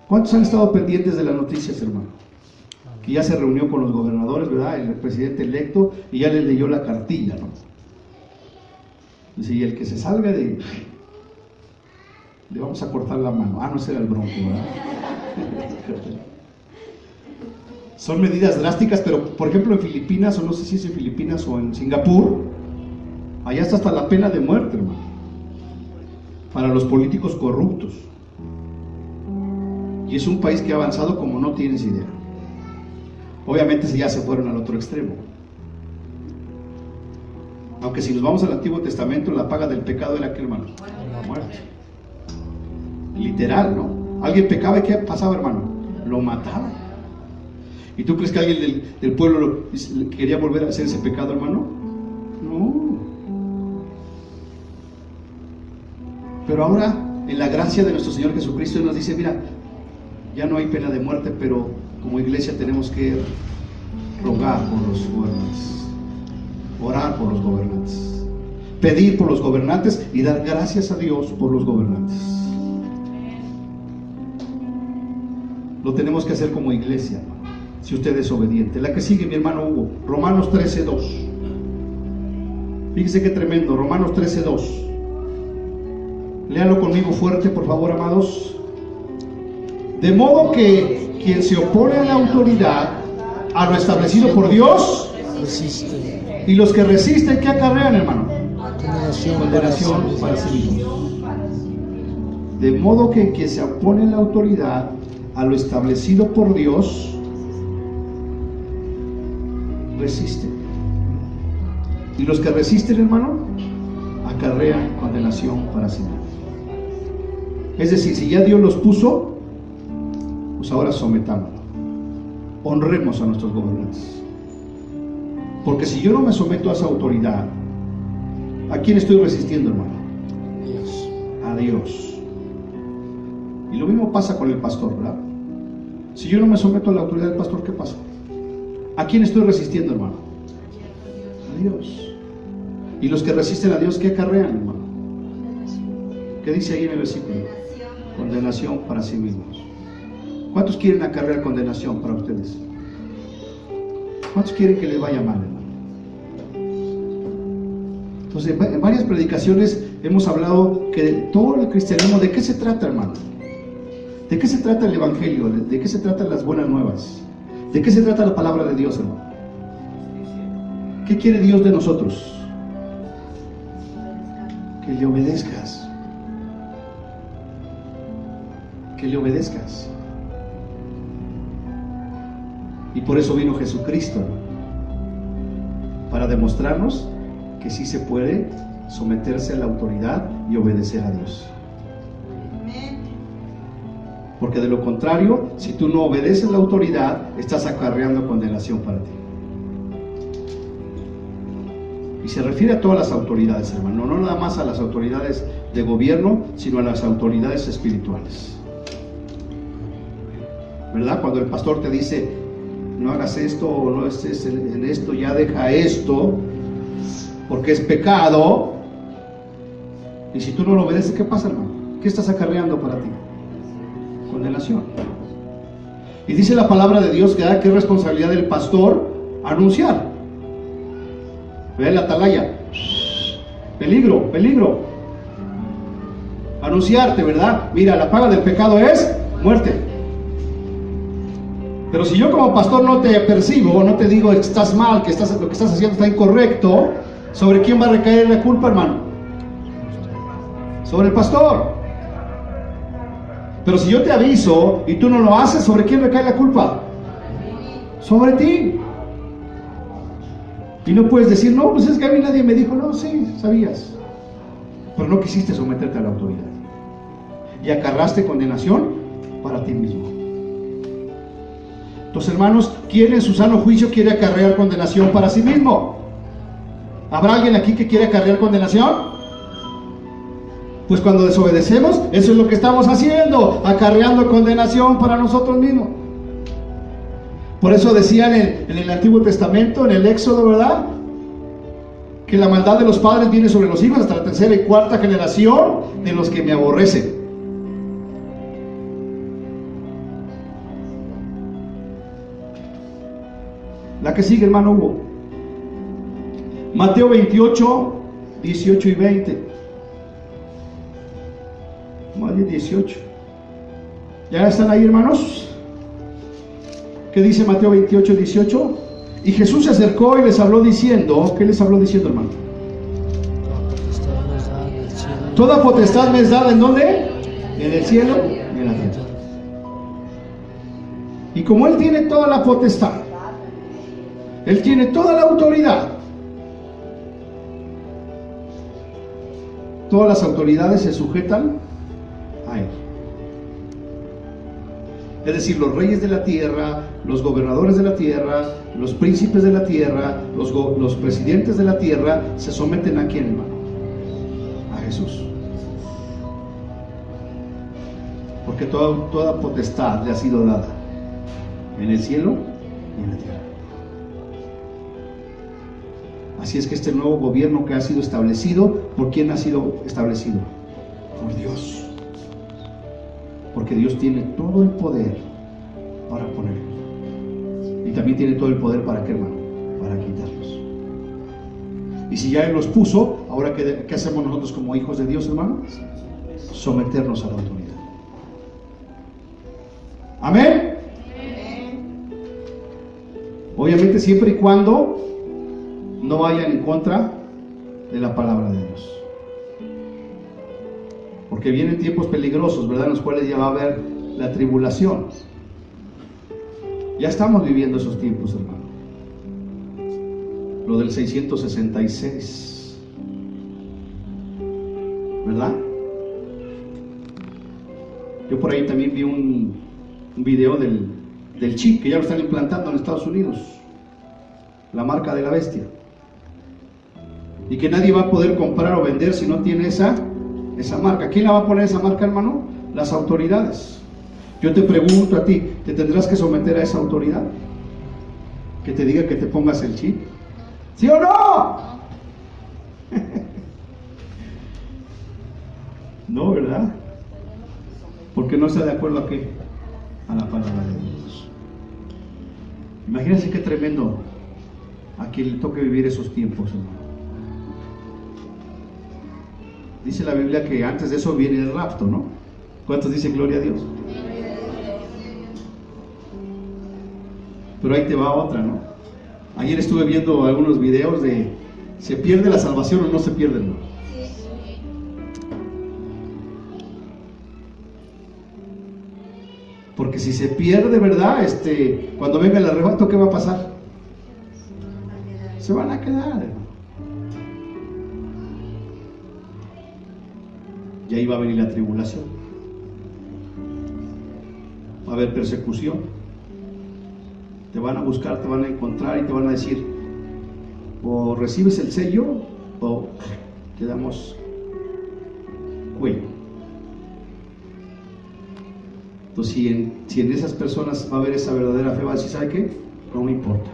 ¿Cuántos han estado pendientes de las noticias, hermano? Que ya se reunió con los gobernadores, ¿verdad? El presidente electo, y ya les leyó la cartilla, ¿no? Dice, y el que se salga le vamos a cortar la mano. No, ese era el bronco, ¿verdad? Son medidas drásticas, pero por ejemplo en Filipinas, o no sé si es en Filipinas o en Singapur, allá está hasta la pena de muerte, hermano, para los políticos corruptos. Y es un país que ha avanzado como no tienes idea. Obviamente ya se fueron al otro extremo. Aunque si nos vamos al Antiguo Testamento, la paga del pecado era ¿qué, hermano? La muerte. Literal, ¿no? Alguien pecaba y ¿qué pasaba, hermano? Lo mataban. ¿Y tú crees que alguien del pueblo quería volver a hacer ese pecado, hermano? No. Pero ahora, en la gracia de nuestro Señor Jesucristo, Él nos dice, mira, ya no hay pena de muerte, pero como iglesia tenemos que rogar por los gobernantes, orar por los gobernantes, pedir por los gobernantes y dar gracias a Dios por los gobernantes. Lo tenemos que hacer como iglesia, si usted es obediente. La que sigue, mi hermano Hugo, Romanos 13:2. Fíjese qué tremendo, Romanos 13:2. Léalo conmigo fuerte, por favor, amados. De modo que quien se opone a la autoridad, a lo establecido por Dios, resiste. y los que resisten, ¿qué acarrean, hermano? Condenación Para sí mismos. De modo que quien se opone a la autoridad, a lo establecido por Dios, resiste. Y los que resisten, hermano, acarrean condenación para sí mismos. Es decir, si ya Dios los puso, pues ahora sometámonos. Honremos a nuestros gobernantes. Porque si yo no me someto a esa autoridad, ¿a quién estoy resistiendo, hermano? Dios. A Dios. Y lo mismo pasa con el pastor, ¿verdad? Si yo no me someto a la autoridad del pastor, ¿qué pasa? ¿A quién estoy resistiendo, hermano? A Dios. Y los que resisten a Dios, ¿qué acarrean, hermano? ¿Qué dice ahí en el versículo? Condenación para sí mismos. ¿Cuántos quieren acarrear condenación para ustedes? ¿Cuántos quieren que les vaya mal, hermano? Entonces, en varias predicaciones hemos hablado que todo el cristianismo, ¿de qué se trata, hermano? ¿De qué se trata el evangelio? ¿De qué se tratan las buenas nuevas? ¿De qué se trata la palabra de Dios, hermano? ¿Qué quiere Dios de nosotros? Que le obedezcas. Que le obedezcas. Y por eso vino Jesucristo, para demostrarnos que sí se puede someterse a la autoridad y obedecer a Dios. Porque de lo contrario, si tú no obedeces la autoridad, estás acarreando condenación para ti. Y se refiere a todas las autoridades, hermano, no nada más a las autoridades de gobierno, sino a las autoridades espirituales. ¿Verdad? Cuando el pastor te dice, no hagas esto o no estés en esto, ya deja esto, porque es pecado. Y si tú no lo obedeces, ¿qué pasa, hermano? ¿Qué estás acarreando para ti? Condenación. Y dice la palabra de Dios que es responsabilidad del pastor anunciar. Ve la atalaya. Peligro, peligro. Anunciarte, ¿verdad? Mira, la paga del pecado es muerte. Pero si yo como pastor no te percibo, no te digo que estás mal, que lo que estás haciendo está incorrecto, ¿sobre quién va a recaer la culpa, hermano? Sobre el pastor. Pero si yo te aviso y tú no lo haces, ¿sobre quién recae la culpa? Sobre ti. Y no puedes decir, no, pues es que a mí nadie me dijo. No, sí, sabías, pero no quisiste someterte a la autoridad y acarraste condenación para ti mismo. Entonces, hermanos, ¿quién en su sano juicio quiere acarrear condenación para sí mismo? ¿Habrá alguien aquí que quiere acarrear condenación? Pues cuando desobedecemos, eso es lo que estamos haciendo, acarreando condenación para nosotros mismos. Por eso decían en el Antiguo Testamento, en el Éxodo, ¿verdad?, que la maldad de los padres viene sobre los hijos hasta la tercera y cuarta generación de los que me aborrecen. La que sigue, hermano Hugo. Mateo 28, 18 y 20. Más bien 18. ¿Ya están ahí, hermanos? ¿Qué dice Mateo 28, 18? Y Jesús se acercó y les habló diciendo, ¿qué les habló diciendo, hermano? Toda potestad me es dada, ¿en dónde? En el cielo y en la tierra. Y como Él tiene toda la potestad, Él tiene toda la autoridad, todas las autoridades se sujetan a Él. Es decir, los reyes de la tierra, los gobernadores de la tierra, los príncipes de la tierra, los presidentes de la tierra, se someten ¿a quién, hermano? A Jesús. Porque toda potestad le ha sido dada en el cielo y en la tierra. Así es que este nuevo gobierno que ha sido establecido, ¿por quién ha sido establecido? Por Dios. Porque Dios tiene todo el poder para ponerlos. Y también tiene todo el poder para ¿qué, hermano? Para quitarlos. Y si ya Él los puso, ahora ¿qué hacemos nosotros como hijos de Dios, hermano? Someternos a la autoridad. Amén. Obviamente siempre y cuando no vayan en contra de la palabra de Dios. Porque vienen tiempos peligrosos, ¿verdad? En los cuales ya va a haber la tribulación. Ya estamos viviendo esos tiempos, hermano. Lo del 666, ¿verdad? Yo por ahí también vi un video del chip que ya lo están implantando en Estados Unidos, la marca de la bestia, y que nadie va a poder comprar o vender si no tiene esa marca. ¿Quién la va a poner esa marca, hermano? Las autoridades. Yo te pregunto a ti, ¿te tendrás que someter a esa autoridad que te diga que te pongas el chip? ¿Sí o no? No, ¿verdad? Porque no está de acuerdo a qué, a la palabra de Dios. Imagínense qué tremendo a quien le toque vivir esos tiempos, hermano. Dice la Biblia que antes de eso viene el rapto, ¿no? ¿Cuántos dicen gloria a Dios? Pero ahí te va otra, ¿no? Ayer estuve viendo algunos videos de ¿se pierde la salvación o no se pierde, ¿no? Porque si se pierde, ¿verdad? Cuando venga el arrebato, ¿qué va a pasar? Se van a quedar, hermano. Y ahí va a venir la tribulación. Va a haber persecución. Te van a buscar, te van a encontrar y te van a decir, o recibes el sello o te damos cuello. Entonces, si en esas personas va a haber esa verdadera fe, va a decir, ¿sabe qué? No me importa.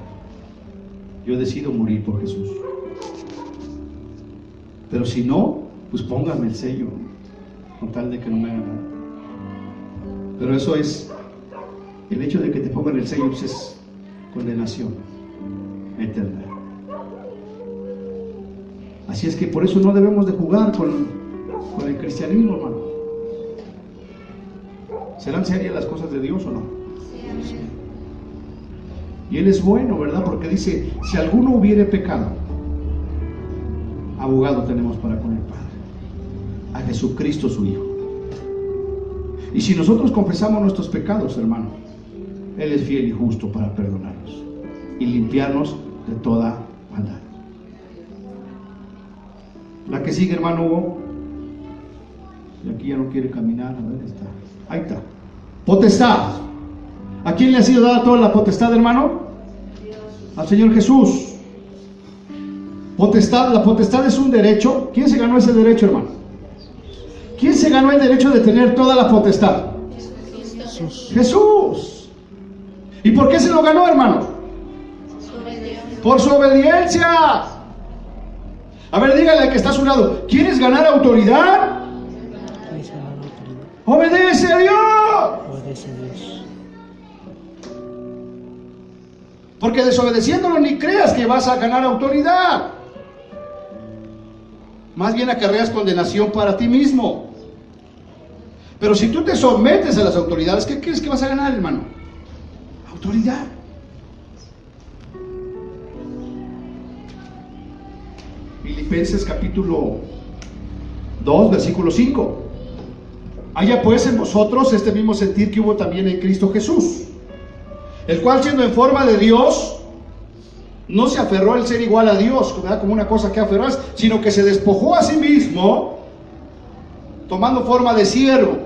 Yo decido morir por Jesús. Pero si no, pues póngame el sello, con tal de que no me hagan nada. Pero eso es, el hecho de que te pongan el sello, pues es condenación eterna. Así es que por eso no debemos de jugar con el cristianismo, hermano. ¿Serán serias las cosas de Dios o no? Sí. Y Él es bueno, ¿verdad? Porque dice, si alguno hubiere pecado, abogado tenemos para con el Padre, a Jesucristo su Hijo. Y si nosotros confesamos nuestros pecados, hermano, Él es fiel y justo para perdonarnos y limpiarnos de toda maldad. La que sigue, hermano Hugo. Y aquí ya no quiere caminar. A ver, está. Ahí está. Potestad. ¿A quién le ha sido dada toda la potestad, hermano? Al Señor Jesús. Potestad. La potestad es un derecho. ¿Quién se ganó ese derecho, hermano? ¿Quién se ganó el derecho de tener toda la potestad? Jesús. Jesús. ¿Y por qué se lo ganó, hermano? Por su obediencia. A ver, dígale al que está a su lado, ¿quieres ganar autoridad? Obedece a Dios. Obedece a Dios. Porque desobedeciéndolo ni creas que vas a ganar autoridad. Más bien acarreas condenación para ti mismo. Pero si tú te sometes a las autoridades, ¿qué crees que vas a ganar, hermano? Autoridad. Filipenses capítulo 2, versículo 5. Haya pues en vosotros este mismo sentir que hubo también en Cristo Jesús, el cual siendo en forma de Dios, no se aferró al ser igual a Dios, ¿verdad? Como una cosa que aferrarse, sino que se despojó a sí mismo, tomando forma de siervo,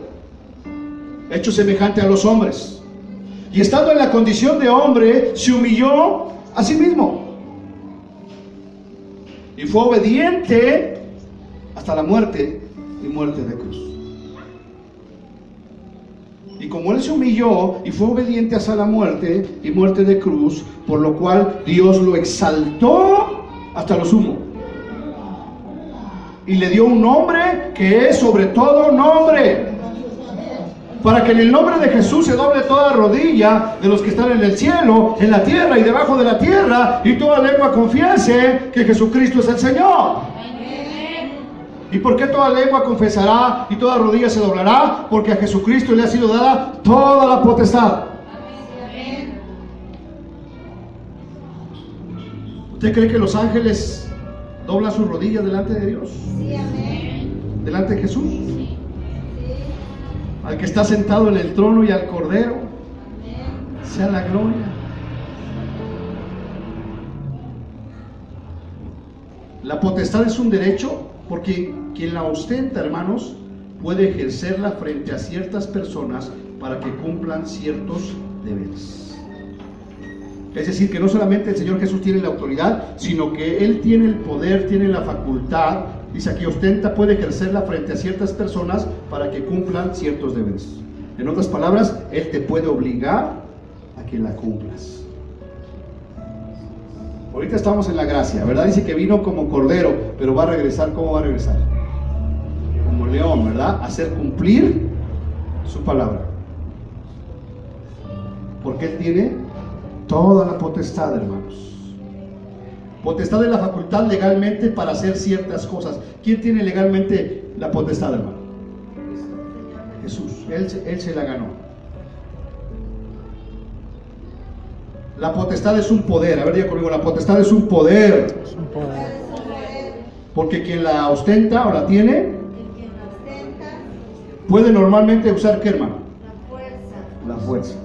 hecho semejante a los hombres, y estando en la condición de hombre, se humilló a sí mismo, y fue obediente hasta la muerte y muerte de cruz. Y como Él se humilló y fue obediente hasta la muerte y muerte de cruz, por lo cual Dios lo exaltó hasta lo sumo. Y le dio un nombre que es sobre todo nombre, para que en el nombre de Jesús se doble toda rodilla de los que están en el cielo, en la tierra y debajo de la tierra, y toda lengua confiese que Jesucristo es el Señor. ¿Y por qué toda lengua confesará y toda rodilla se doblará? Porque a Jesucristo le ha sido dada toda la potestad. ¿Usted cree que los ángeles doblan sus rodillas delante de Dios? Sí, amén. ¿Delante de Jesús? Al que está sentado en el trono y al Cordero, sea la gloria. La potestad es un derecho, porque quien la ostenta, hermanos, puede ejercerla frente a ciertas personas para que cumplan ciertos deberes. Es decir, que no solamente el Señor Jesús tiene la autoridad, sino que Él tiene el poder, tiene la facultad. Dice aquí, ostenta, puede ejercerla frente a ciertas personas para que cumplan ciertos deberes. En otras palabras, Él te puede obligar a que la cumplas. Ahorita estamos en la gracia, ¿verdad? Dice que vino como cordero, pero va a regresar. ¿Cómo va a regresar? Como león, ¿verdad? Hacer cumplir su palabra. Porque Él tiene toda la potestad, hermanos. Potestad es la facultad legalmente para hacer ciertas cosas. ¿Quién tiene legalmente la potestad, hermano? Jesús. Él se la ganó. La potestad es un poder. A ver, diga conmigo, la potestad es un poder. Es un poder. Porque quien la ostenta o la tiene, puede normalmente usar, ¿qué, hermano? La fuerza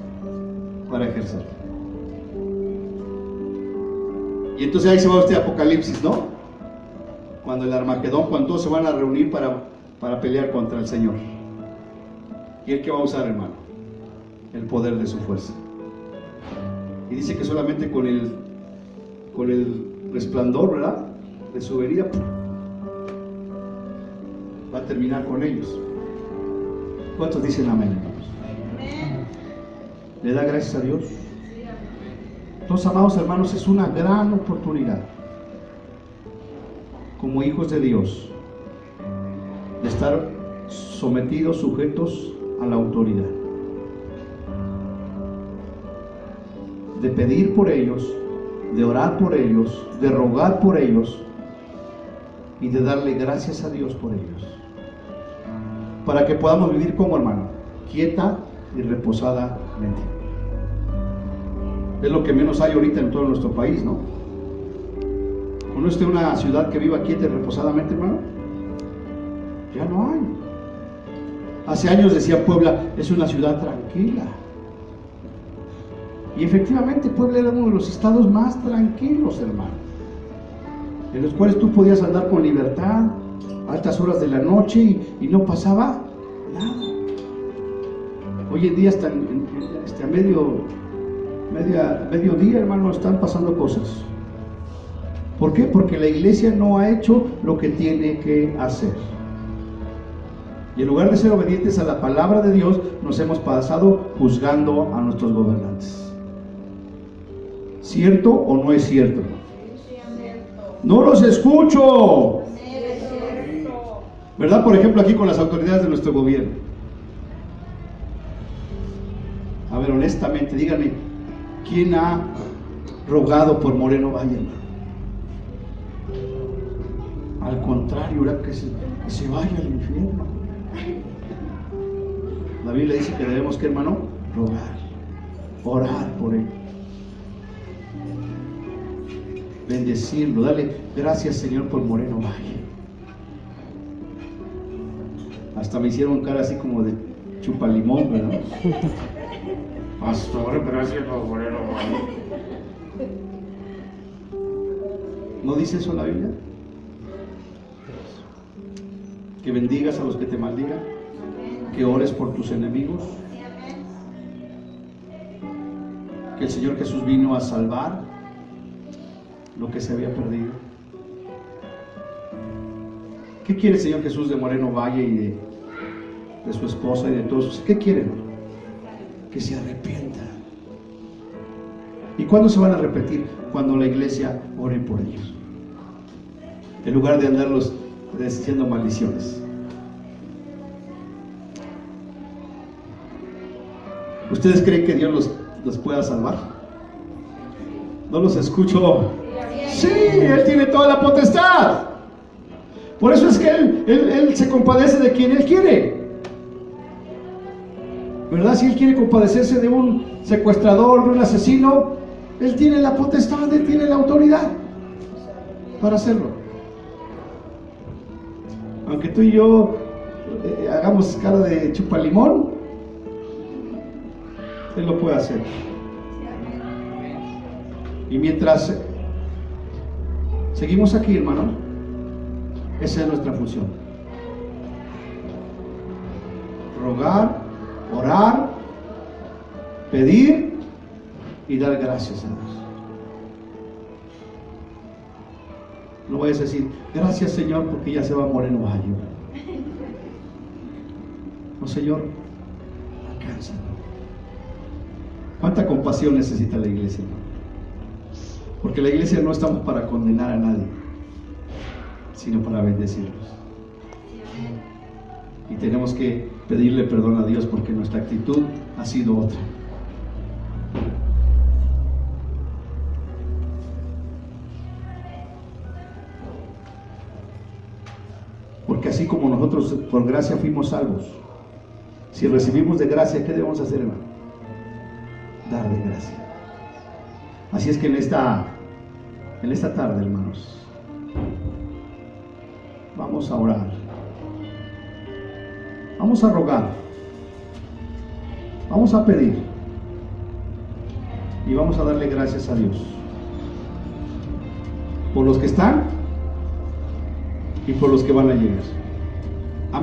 para ejercer. Y entonces ahí se va este Apocalipsis, ¿no? Cuando el Armagedón, cuando todos se van a reunir para pelear contra el Señor. ¿Y él qué va a usar, hermano? El poder de su fuerza. Y dice que solamente con el resplandor, ¿verdad?, de su venida, va a terminar con ellos. ¿Cuántos dicen amén, hermanos? ¿Le da gracias a Dios? Entonces, amados hermanos, es una gran oportunidad como hijos de Dios de estar sometidos, sujetos a la autoridad, de pedir por ellos, de orar por ellos, de rogar por ellos y de darle gracias a Dios por ellos, para que podamos vivir como, hermano, quieta y reposadamente. Es lo que menos hay ahorita en todo nuestro país, ¿no? ¿Conoce usted una ciudad que viva quieta y reposadamente, hermano? Ya no hay. Hace años decía Puebla, es una ciudad tranquila. Y efectivamente Puebla era uno de los estados más tranquilos, hermano, en los cuales tú podías andar con libertad a altas horas de la noche y no pasaba nada. Hoy en día hasta a mediodía, hermano, están pasando cosas. ¿Por qué? Porque la iglesia no ha hecho lo que tiene que hacer. Y en lugar de ser obedientes a la palabra de Dios, nos hemos pasado juzgando a nuestros gobernantes. ¿Cierto o no es cierto? No los escucho. ¿Verdad? Por ejemplo, aquí con las autoridades de nuestro gobierno. A ver, honestamente, díganme, ¿quién ha rogado por Moreno Valle, hermano? Al contrario, ¿verdad? Que se vaya al infierno. La Biblia dice que debemos, ¿qué, hermano? Rogar, orar por él, bendecirlo, darle gracias, Señor, por Moreno Valle. Hasta me hicieron cara así como de chupalimón, ¿verdad? Pastor, gracias por Moreno Valle. ¿No dice eso la Biblia? Que bendigas a los que te maldigan, que ores por tus enemigos, que el Señor Jesús vino a salvar lo que se había perdido. ¿Qué quiere el Señor Jesús de Moreno Valle y de su esposa y de todos? ¿Qué quieren? Que se arrepientan. ¿Y cuándo se van a arrepentir? Cuando la iglesia ore por ellos. en lugar de andarlos diciendo maldiciones. ¿Ustedes creen que Dios los pueda salvar? No los escucho. Sí, Él tiene toda la potestad. Por eso es que Él se compadece de quien Él quiere, ¿verdad? Si Él quiere compadecerse de un secuestrador, de un asesino, Él tiene la potestad, Él tiene la autoridad para hacerlo. Aunque tú y yo hagamos cara de chupalimón, Él lo puede hacer. Y mientras seguimos aquí, hermano, esa es nuestra función: rogar, orar, pedir y dar gracias a Dios. No vayas a decir, gracias Señor porque ya se va Moreno Bayo. No, Señor, alcanza. ¿Cuánta compasión necesita la iglesia? Porque la iglesia no estamos para condenar a nadie, sino para bendecirlos. Y tenemos que pedirle perdón a Dios porque nuestra actitud ha sido otra. Porque así como nosotros por gracia fuimos salvos, si recibimos de gracia, ¿qué debemos hacer, hermano? Dar de gracia. Así es que en esta tarde, hermanos, vamos a orar, vamos a rogar, vamos a pedir y vamos a darle gracias a Dios por los que están y por los que van a llegar.